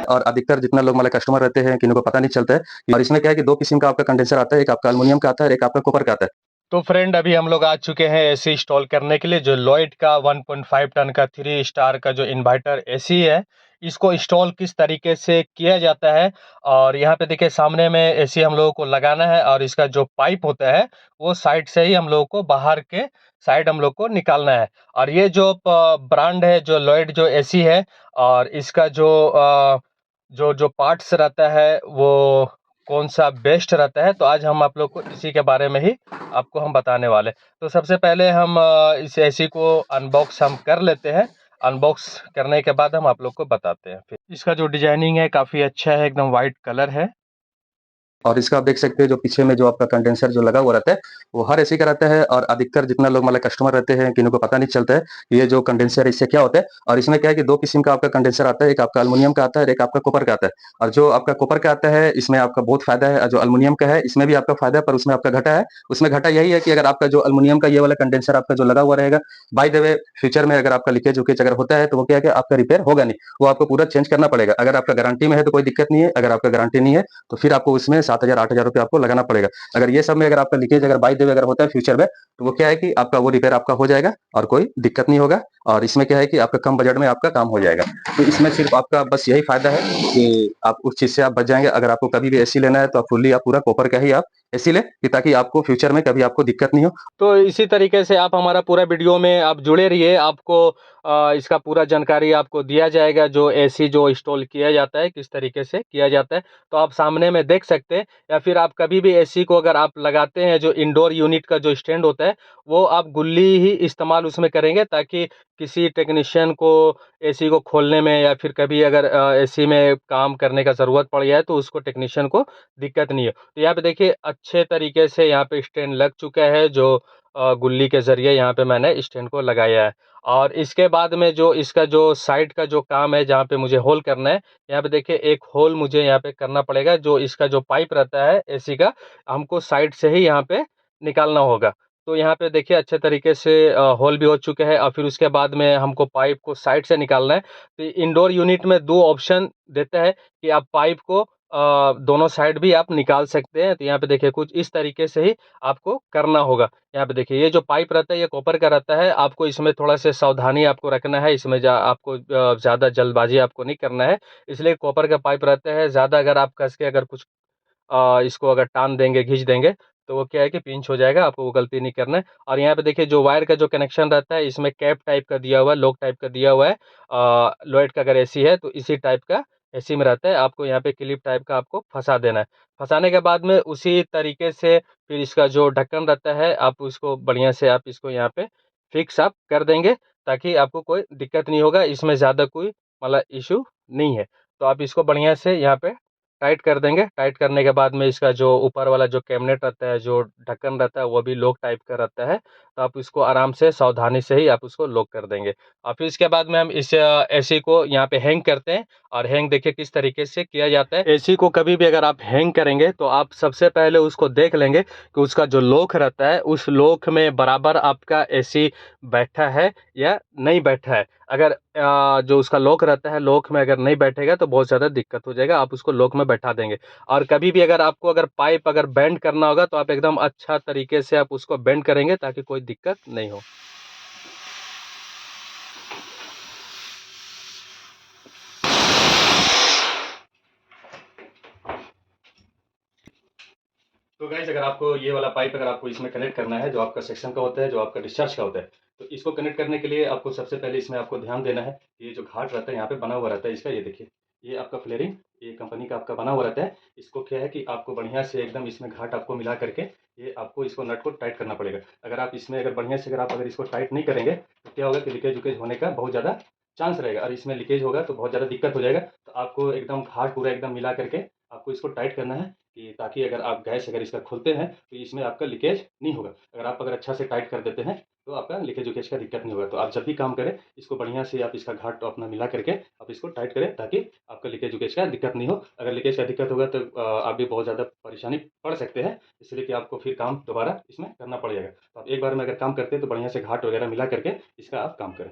और अधिकतर जितना लोग मतलब कस्टमर रहते हैं किन्हीं को पता नहीं चलता है। और इसमें क्या है कि 2 किस्म का आपका कंडेंसर आता है, एक आपका एल्युमिनियम का आता है और एक आपका कॉपर का आता है। तो फ्रेंड अभी हम लोग आ चुके हैं एसी इंस्टॉल करने के लिए, जो लॉयड का 1.5 टन का 3 स्टार का जो इन्वर्टर एसी है, इसको इंस्टॉल किस तरीके से किया जाता है। और यहाँ पे देखिए सामने में एसी हम लोगों को लगाना है और इसका जो पाइप होता है वो साइड से ही हम लोगों को बाहर के साइड हम लोग को निकालना है। और ये जो ब्रांड है जो लॉयड जो एसी है, और इसका जो पार्ट्स रहता है वो कौन सा बेस्ट रहता है, तो आज हम आप लोग को इसी के बारे में ही आपको हम बताने वाले। तो सबसे पहले हम इस एसी को अनबॉक्स हम कर लेते हैं। अनबॉक्स करने के बाद हम आप लोग को बताते हैं। फिर इसका जो डिजाइनिंग है काफ़ी अच्छा है, एकदम वाइट कलर है। और इसका आप देख सकते हैं जो पीछे में जो आपका कंडेंसर जो लगा हुआ रहता है, वो हर एसी का रहता है। और अधिकतर जितना लोग मतलब कस्टमर रहते हैं किन्हीं को पता नहीं चलता है ये जो कंडेंसर है इससे क्या होता है। और इसमें क्या है कि 2 किस्म का आपका कंडेंसर आता है, एक आपका एल्युमिनियम का आता है और एक आपका कॉपर का आता है। और जो आपका कॉपर का आता है इसमें आपका बहुत फायदा है, और जो एल्युमिनियम का है इसमें भी आपका फायदा है, पर उसमें आपका घाटा है। उसमें घाटा यही है कि अगर आपका जो एल्युमिनियम का ये वाला कंडेंसर आपका जो लगा हुआ रहेगा, बाय द वे फ्यूचर में अगर आपका लीकेज उकेज अगर होता है तो वो क्या है कि आपका रिपेयर होगा नहीं, वो आपको पूरा चेंज करना पड़ेगा। अगर आपका गारंटी में है तो कोई दिक्कत नहीं है, अगर आपका गारंटी नहीं है तो फिर आपको उसमें 7,000 8,000 रुपये आपको लगाना पड़ेगा। अगर ये सब में अगर आपका लीकेज अगर बाय द वे अगर होता है फ्यूचर में, तो वो क्या है कि आपका वो रिपेयर आपका हो जाएगा और कोई दिक्कत नहीं होगा। और इसमें क्या है कि आपका कम बजट में आपका काम हो जाएगा। तो इसमें सिर्फ आपका बस यही फायदा है कि आप उस चीज से आप बच जाएंगे। अगर आपको कभी भी एसी लेना है तो आप फुल्ली आप पूरा कॉपर का ही आप एसी ले, कि ताकि आपको फ्यूचर में कभी आपको दिक्कत नहीं हो। तो इसी तरीके से आप हमारा पूरा वीडियो में आप जुड़े रहिए। आपको इसका पूरा जानकारी आपको दिया जाएगा, जो एसी जो इंस्टॉल किया जाता है किस तरीके से किया जाता है। तो आप सामने में देख सकते हैं, या फिर आप कभी भी एसी को अगर आप लगाते हैं, जो इंडोर यूनिट का जो स्टैंड होता है वो आप गुल्ली ही इस्तेमाल उसमें करेंगे, ताकि किसी टेक्नीशियन को एसी को खोलने में या फिर कभी अगर एसी में काम करने का ज़रूरत पड़ जाए तो उसको टेक्नीशियन को दिक्कत नहीं हो। तो यहाँ पे देखिए अच्छे तरीके से यहाँ पे स्टैंड लग चुका है, जो गुल्ली के ज़रिए यहाँ पे मैंने स्टैंड को लगाया है। और इसके बाद में जो इसका जो साइड का जो काम है, जहाँ पे मुझे होल करना है, यहाँ पे देखिए एक होल मुझे यहाँ पे करना पड़ेगा। जो इसका जो पाइप रहता है एसी का, हमको साइड से ही यहाँ पे निकालना होगा। तो यहाँ पे देखिए अच्छे तरीके से होल भी हो चुके हैं, और फिर उसके बाद में हमको पाइप को साइड से निकालना है। तो इंडोर यूनिट में 2 ऑप्शन देता है कि आप पाइप को दोनों साइड भी आप निकाल सकते हैं। तो यहाँ पे देखिए कुछ इस तरीके से ही आपको करना होगा। यहाँ पे देखिए ये जो पाइप रहता है ये कॉपर का रहता है। आपको इसमें थोड़ा सा सावधानी आपको रखना है, इसमें आपको ज़्यादा जल्दबाजी आपको नहीं करना है, इसलिए कॉपर का पाइप रहता है। ज़्यादा अगर आप कस के अगर कुछ इसको अगर टान देंगे, खींच देंगे, तो वो क्या है कि पिंच हो जाएगा, आपको वो गलती नहीं करना है। और यहाँ पे देखिए जो वायर का जो कनेक्शन रहता है, इसमें कैप टाइप का दिया हुआ है, लॉक टाइप का दिया हुआ है। लॉयड का अगर एसी है तो इसी टाइप का एसी में रहता है। आपको यहाँ पे क्लिप टाइप का आपको फंसा देना है। फंसाने के बाद में उसी तरीके से फिर इसका जो ढक्कन रहता है, आप उसको बढ़िया से आप इसको यहाँ पे फिक्स आप कर देंगे, ताकि आपको कोई दिक्कत नहीं होगा। इसमें ज़्यादा कोई मतलब इशू नहीं है। तो आप इसको बढ़िया से यहाँ पे टाइट कर देंगे। टाइट करने के बाद में इसका जो ऊपर वाला जो कैबिनेट रहता है, जो ढक्कन रहता है, वो भी लॉक टाइप का रहता है। तो आप इसको आराम से सावधानी से ही आप उसको लॉक कर देंगे। और फिर इसके बाद में हम इस एसी को यहाँ पे हैंग करते हैं। और हैंग देखिए किस तरीके से किया जाता है। एसी को कभी भी अगर आप हैंग करेंगे तो आप सबसे पहले उसको देख लेंगे कि उसका जो लॉक रहता है, उस लॉक में बराबर आपका एसी बैठा है या नहीं बैठा है। अगर जो उसका लॉक रहता है, लॉक में अगर नहीं बैठेगा तो बहुत ज़्यादा दिक्कत हो जाएगा, आप उसको लॉक में बैठा देंगे। और कभी भी अगर आपको अगर पाइप अगर बेंड करना होगा तो आप एकदम अच्छा तरीके से आप उसको बेंड करेंगे, ताकि कोई दिक्कत नहीं हो। तो गाइस अगर आपको ये वाला पाइप अगर आपको इसमें कनेक्ट करना है, जो आपका सेक्शन का होता है, जो आपका डिस्चार्ज का होता है, तो इसको कनेक्ट करने के लिए आपको सबसे पहले इसमें आपको ध्यान देना है। ये जो घाट रहता है यहाँ पे बना हुआ रहता है इसका, ये देखिए, ये आपका फ्लेयरिंग, ये कंपनी का आपका बना हुआ रहता है। इसको क्या है कि आपको बढ़िया से एकदम इसमें घाट आपको मिला करके ये आपको इसको नट को टाइट करना पड़ेगा। अगर आप इसमें अगर बढ़िया से अगर आप अगर इसको टाइट नहीं करेंगे तो क्या होगा कि लीकेज उकेज होने का बहुत ज़्यादा चांस रहेगा, और इसमें लीकेज होगा तो बहुत ज़्यादा दिक्कत हो जाएगा। तो आपको एकदम घाट पूरा एकदम मिला करके आपको इसको टाइट करना है, कि ताकि अगर आप गैस अगर इसका खोलते हैं तो इसमें आपका लीकेज नहीं होगा। अगर आप अगर अच्छा से टाइट कर देते हैं तो आपका लीकेज उकेज का दिक्कत नहीं होगा। तो आप जब भी काम करें इसको बढ़िया से आप इसका घाट अपना मिला करके आप इसको टाइट करें, ताकि आपका लीकेज उकेज का दिक्कत नहीं हो। अगर लीकेज का दिक्कत होगा तो आप भी बहुत ज़्यादा परेशानी पड़ सकते हैं, इसलिए कि आपको फिर काम दोबारा इसमें करना पड़ जाएगा। तो आप एक बार में अगर काम करते हैं तो बढ़िया से घाट वगैरह मिला करके इसका आप काम करें।